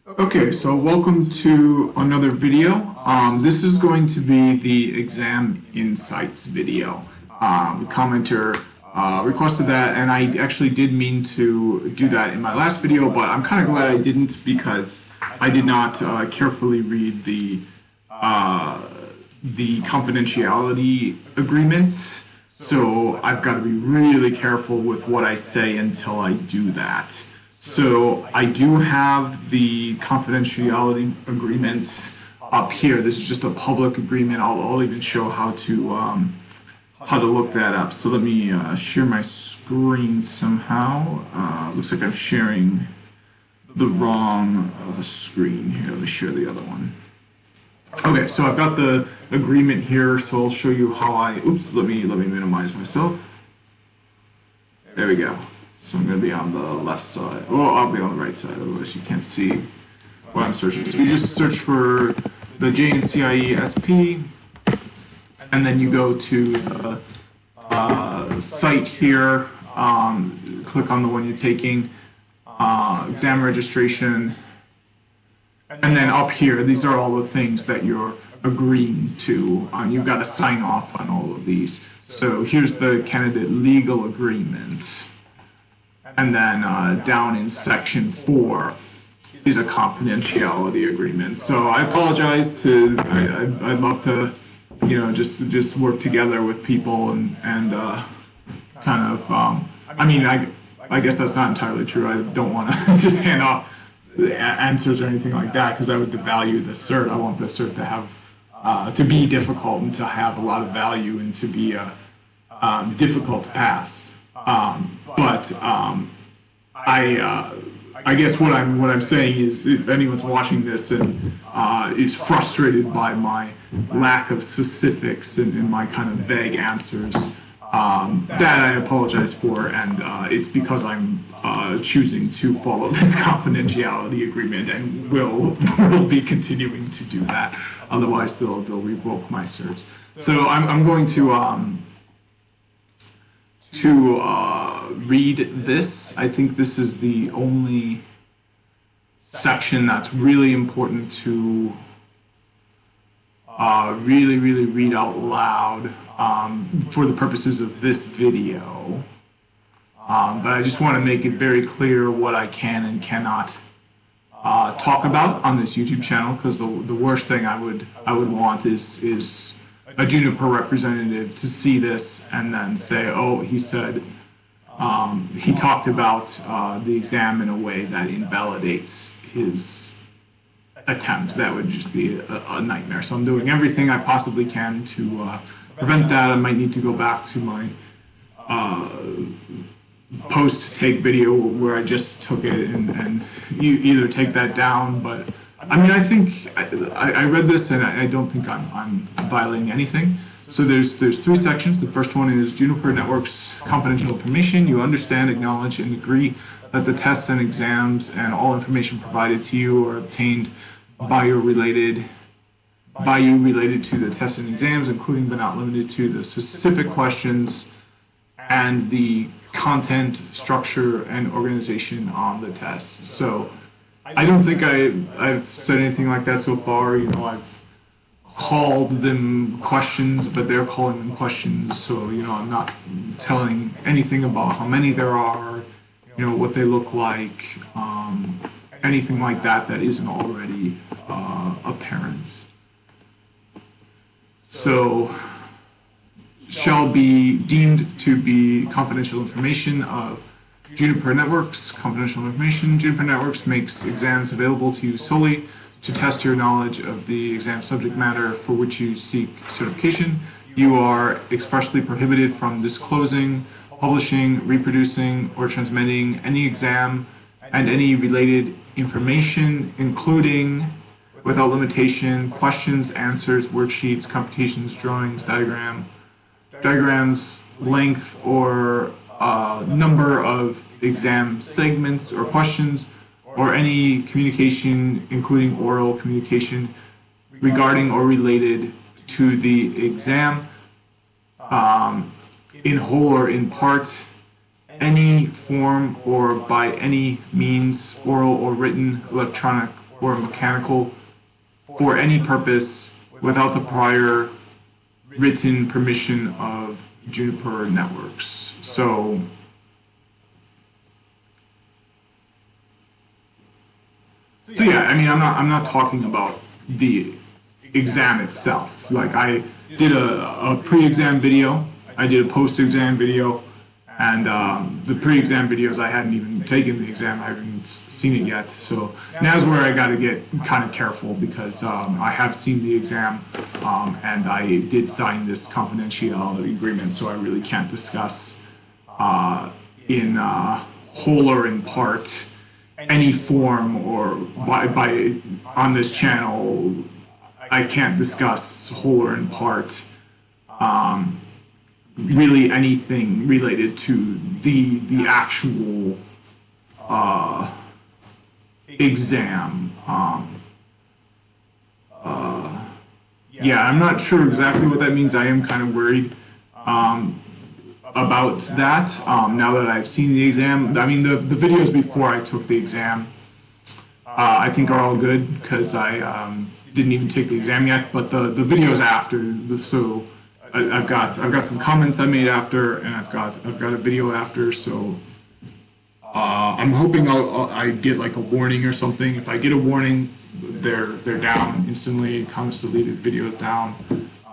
Okay, so welcome to another video. This is going to be the exam insights video. The commenter requested that, and I actually did mean to do that in my last video, but I'm kind of glad I didn't because I did not carefully read the confidentiality agreement. So I've got to be really careful with what I say until I do that. So I do have the confidentiality agreement up here. This is just a public agreement. I'll even show how to look that up. So let me share my screen somehow. Looks like I'm sharing the wrong screen here. Let me share the other one. Okay, so I've got the agreement here. So I'll show you how I. Oops. Let me minimize myself. There we go. So I'm going to be on the left side. Well, I'll be on the right side, otherwise you can't see what I'm searching. So you just search for the JNCIE SP, and then you go to the site here, click on the one you're taking, exam registration, and then up here, these are all the things that you're agreeing to. You've got to sign off on all of these. So here's the candidate legal agreement. And then down in section 4 is a confidentiality agreement. So I apologize I'd love to, just work together with people and kind of, I guess that's not entirely true. I don't want to just hand off the answers or anything like that because I would devalue the cert. I want the cert to have, to be difficult and to have a lot of value and to be difficult to pass. I guess what I'm saying is, if anyone's watching this and is frustrated by my lack of specifics and my kind of vague answers, that I apologize for, and it's because I'm choosing to follow this confidentiality agreement and will be continuing to do that. Otherwise, they'll revoke my certs. So I'm going to read this. I think this is the only section that's really important to really read out loud for the purposes of this video. But I just want to make it very clear what I can and cannot talk about on this YouTube channel, because the worst thing I would want is a Juniper representative to see this and then say, oh, he said, he talked about the exam in a way that invalidates his attempt. That would just be a nightmare. So I'm doing everything I possibly can to prevent that. I might need to go back to my post-take video where I just took it and you either take that down, but I mean, I think I read this and I don't think I'm violating anything. So there's 3 sections. The first one is Juniper Network's confidential information. You understand, acknowledge, and agree that the tests and exams and all information provided to you are obtained by you related to the tests and exams, including but not limited to the specific questions and the content, structure, and organization on the tests. So I don't think I've said anything like that so far. I've called them questions, but they're calling them questions. So, I'm not telling anything about how many there are, what they look like, anything like that isn't already apparent. So, shall be deemed to be confidential information of Juniper Networks. Confidential information. Juniper Networks makes exams available to you solely to test your knowledge of the exam subject matter for which you seek certification. You are expressly prohibited from disclosing, publishing, reproducing, or transmitting any exam and any related information, including, without limitation, questions, answers, worksheets, computations, drawings, diagrams, length, or number of exam segments or questions, or any communication, including oral communication, regarding or related to the exam, in whole or in part, any form or by any means, oral or written, electronic or mechanical for any purpose without the prior written permission of Juniper Networks. So yeah, I mean, I'm not talking about the exam itself. Like, I did a pre-exam video, I did a post-exam video, and the pre-exam videos, I hadn't even taken the exam, I haven't seen it yet. So now's where I got to get kind of careful, because I have seen the exam, and I did sign this confidentiality agreement, so I really can't discuss in whole or in part any form, or by on this channel I can't discuss whole or in part really anything related to the actual exam. Yeah, I'm not sure exactly what that means. I am kind of worried about that now that I've seen the exam. I mean, the videos before I took the exam I think are all good, because I didn't even take the exam yet, but the videos after, so I've got some comments I made after, and I've got a video after, so I'm hoping I get like a warning or something. If I get a warning, they're down instantly. Comments deleted, videos down.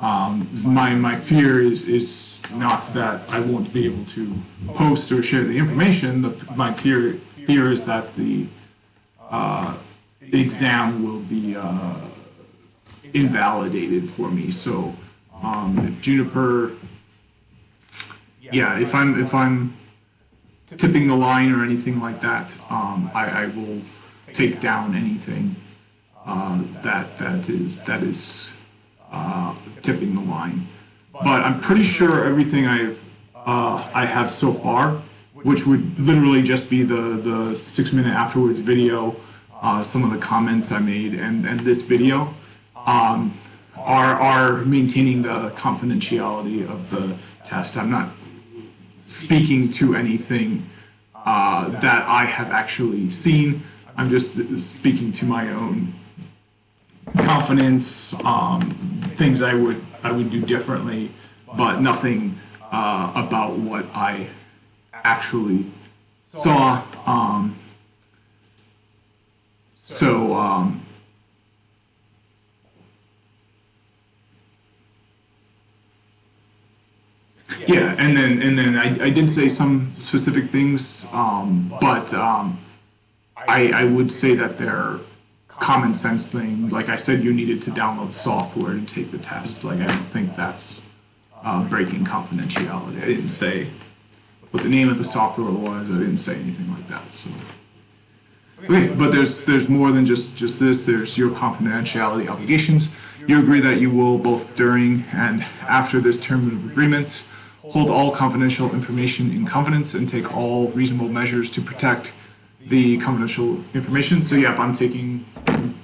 My fear is not that I won't be able to post or share the information. My fear is that the exam will be invalidated for me. So if Juniper, yeah, if I'm tipping the line or anything like that, I will take down anything that is tipping the line. But I'm pretty sure everything I have so far, which would literally just be the 6-minute afterwards video, some of the comments I made, and this video, are maintaining the confidentiality of the test. I'm not speaking to anything that I have actually seen. I'm just speaking to my own confidence, things I would do differently, but nothing about what I actually saw. Yeah, and then I did say some specific things, but I would say that they're common sense thing. Like I said, you needed to download software to take the test. Like, I don't think that's breaking confidentiality. I didn't say what the name of the software was. I didn't say anything like that. So, okay, but there's more than just this. There's your confidentiality obligations. You agree that you will, both during and after this term of agreement, hold all confidential information in confidence and take all reasonable measures to protect the confidential information. So yeah, if I'm taking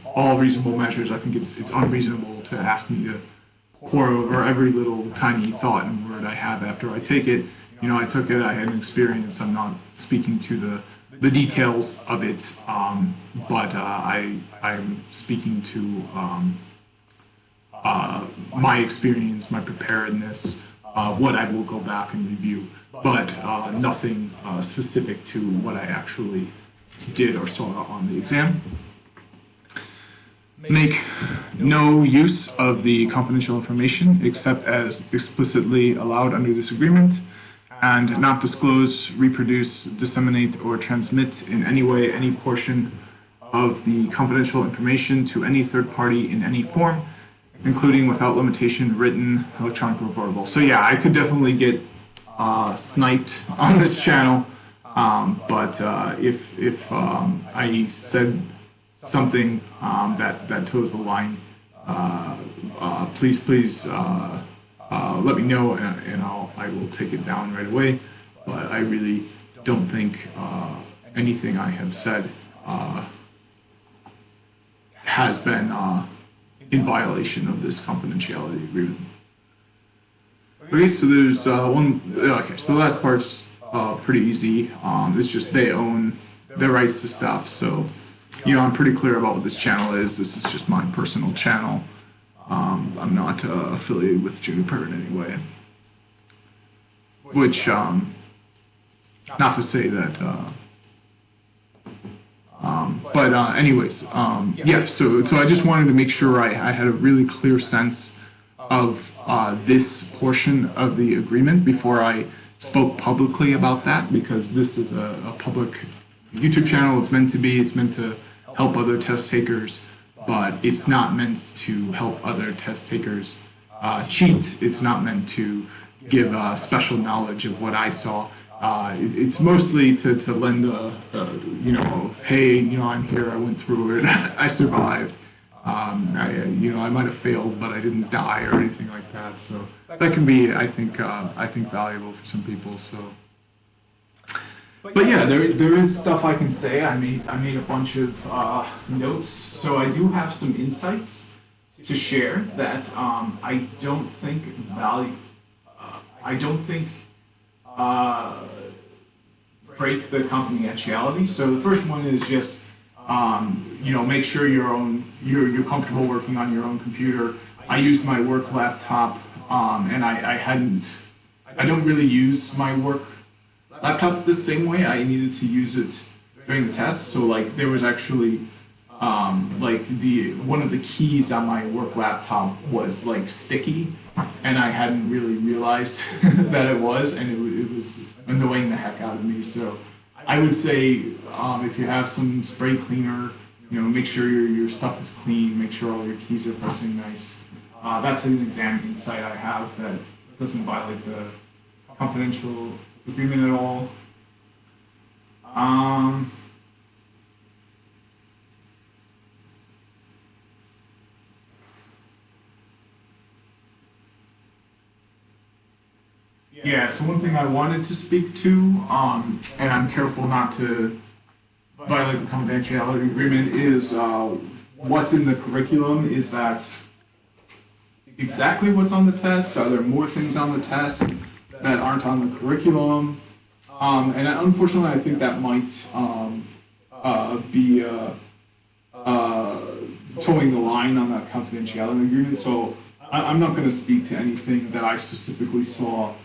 all reasonable measures, I think it's unreasonable to ask me to pour over every little tiny thought and word I have after I take it. You know, I took it, I had an experience, I'm not speaking to the details of it, but I'm speaking to my experience, my preparedness, what I will go back and review, but nothing specific to what I actually did or saw on the exam. Make no use of the confidential information except as explicitly allowed under this agreement, and not disclose, reproduce, disseminate, or transmit in any way any portion of the confidential information to any third party in any form, including without limitation written, electronic, or verbal. So yeah, I could definitely get sniped on this channel, but if I said something that toes the line, please let me know, and I will take it down right away. But I really don't think anything I have said has been in violation of this confidentiality agreement. Okay, so there's one. Okay, so the last part's pretty easy. It's just they own their rights to stuff. So I'm pretty clear about what this channel is. This is just my personal channel. I'm not affiliated with Juniper in any way. Which, not to say that, but anyways, yeah, so I just wanted to make sure I had a really clear sense of this portion of the agreement before I spoke publicly about that, because this is a public YouTube channel. It's meant to help other test takers, but it's not meant to help other test takers cheat. It's not meant to give special knowledge of what I saw. It's mostly to lend hey, I'm here, I went through it, I survived. I might have failed, but I didn't die or anything like that. So that can be, I think valuable for some people. So, but yeah, there is stuff I can say. I made a bunch of notes, so I do have some insights to share that I don't think break the confidentiality. So the first one is just make sure you're comfortable working on your own computer. I used my work laptop, and I don't really use my work laptop the same way. I needed to use it during the test. So like there was actually one of the keys on my work laptop was like sticky, and I hadn't really realized that it was, and it was annoying the heck out of me. So I would say if you have some spray cleaner, make sure your stuff is clean, make sure all your keys are pressing nice. That's an exam insight I have that doesn't violate the confidential agreement at all. Yeah, so one thing I wanted to speak to, and I'm careful not to violate the confidentiality agreement, is what's in the curriculum. Is that exactly what's on the test? Are there more things on the test that aren't on the curriculum? And unfortunately, I think that might be towing the line on that confidentiality agreement. So I'm not going to speak to anything that I specifically saw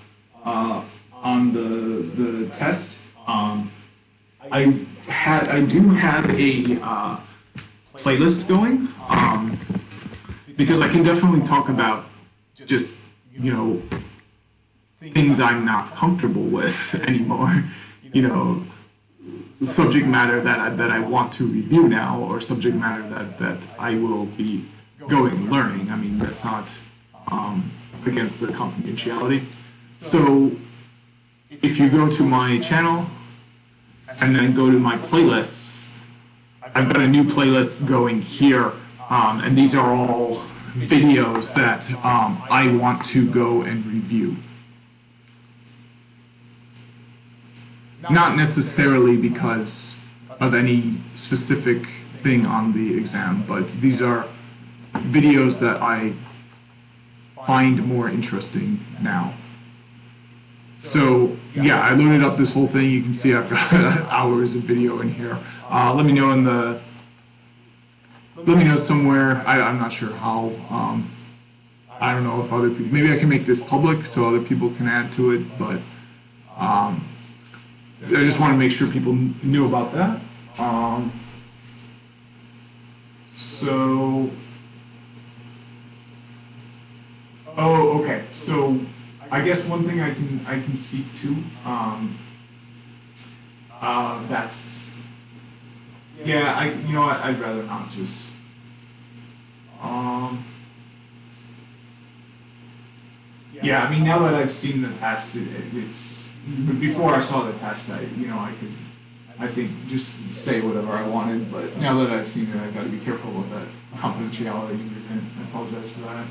on the test. I do have a playlist going, because I can definitely talk about just things I'm not comfortable with anymore. Subject matter that I want to review now, or subject matter that I will be learning. I mean, that's not against the confidentiality. So if you go to my channel and then go to my playlists, I've got a new playlist going here, and these are all videos that I want to go and review. Not necessarily because of any specific thing on the exam, but these are videos that I find more interesting now. So yeah, I loaded up this whole thing. You can see I've got hours of video in here. Let me know somewhere. I'm not sure how. I don't know if other people. Maybe I can make this public so other people can add to it. But I just want to make sure people knew about that. Okay. So I guess one thing I can speak to, that's, yeah, I'd rather not just, yeah, I mean, now that I've seen the test, it's, before I saw the test, I think just say whatever I wanted, but now that I've seen it, I've got to be careful with that confidentiality agreement. I apologize for that.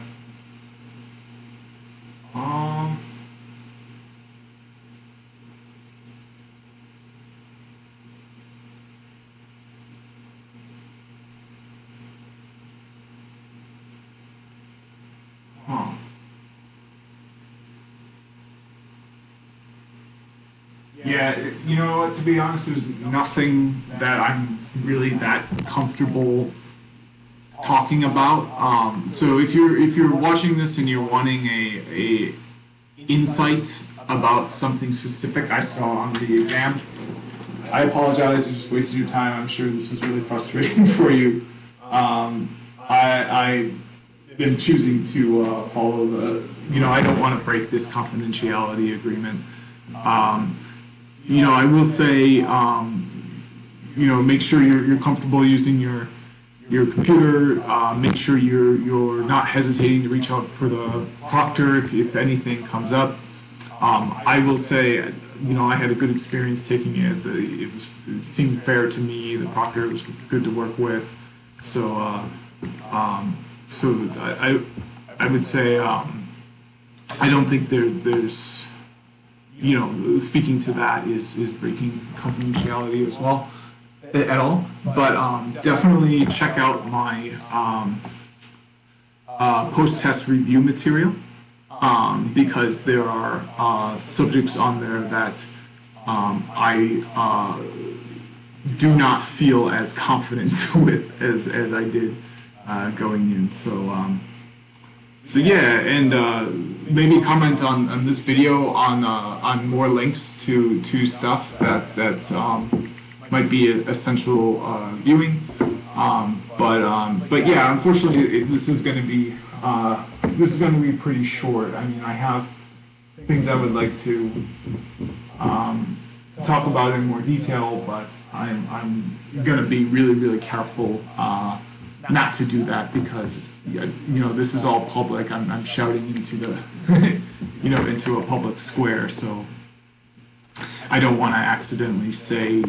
Yeah, to be honest, there's nothing that I'm really that comfortable talking about. So if you're watching this and you're wanting a insight about something specific I saw on the exam, I apologize. I just wasted your time. I'm sure this was really frustrating for you. I've been choosing to follow I don't want to break this confidentiality agreement. I will say, make sure you're comfortable using your computer. Make sure you're not hesitating to reach out for the proctor if anything comes up. I will say, I had a good experience taking it. It seemed fair to me. The proctor was good to work with. So I would say I don't think there's speaking to that is breaking confidentiality as well at all. But definitely check out my post-test review material. Because there are subjects on there that I do not feel as confident with as I did going in. So yeah, and maybe comment on this video on more links to stuff that might be essential viewing. But yeah, unfortunately, this is going to be pretty short. I mean, I have things I would like to talk about in more detail, but I'm going to be really careful not to do that because this is all public. I'm shouting into the into a public square, so I don't want to accidentally say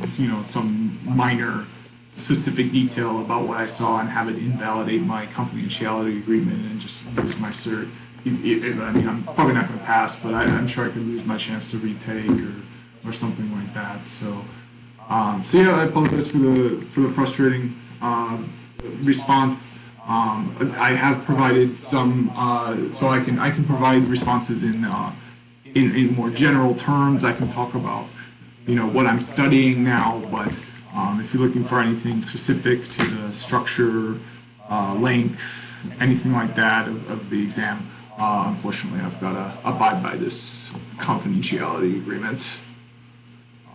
some minor specific detail about what I saw and have it invalidate my confidentiality agreement and just lose my cert. I'm probably not going to pass, but I'm sure I could lose my chance to retake or something like that. So yeah, I apologize for the frustrating response. I have provided some, so I can provide responses in more general terms. I can talk about what I'm studying now, but if you're looking for anything specific to the structure, length, anything like that of the exam, unfortunately I've got to abide by this confidentiality agreement.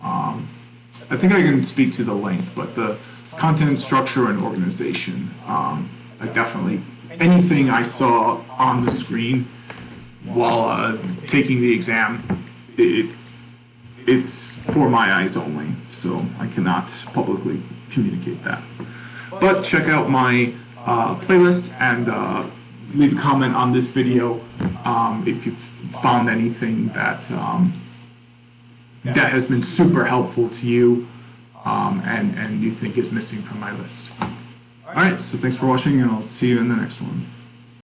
I think I can speak to the length, but the content, structure, and organization, I definitely, anything I saw on the screen while taking the exam, it's for my eyes only, so I cannot publicly communicate that. But check out my playlist and leave a comment on this video if you've found anything that has been super helpful to you and you think is missing from my list. Alright, so thanks for watching and I'll see you in the next one.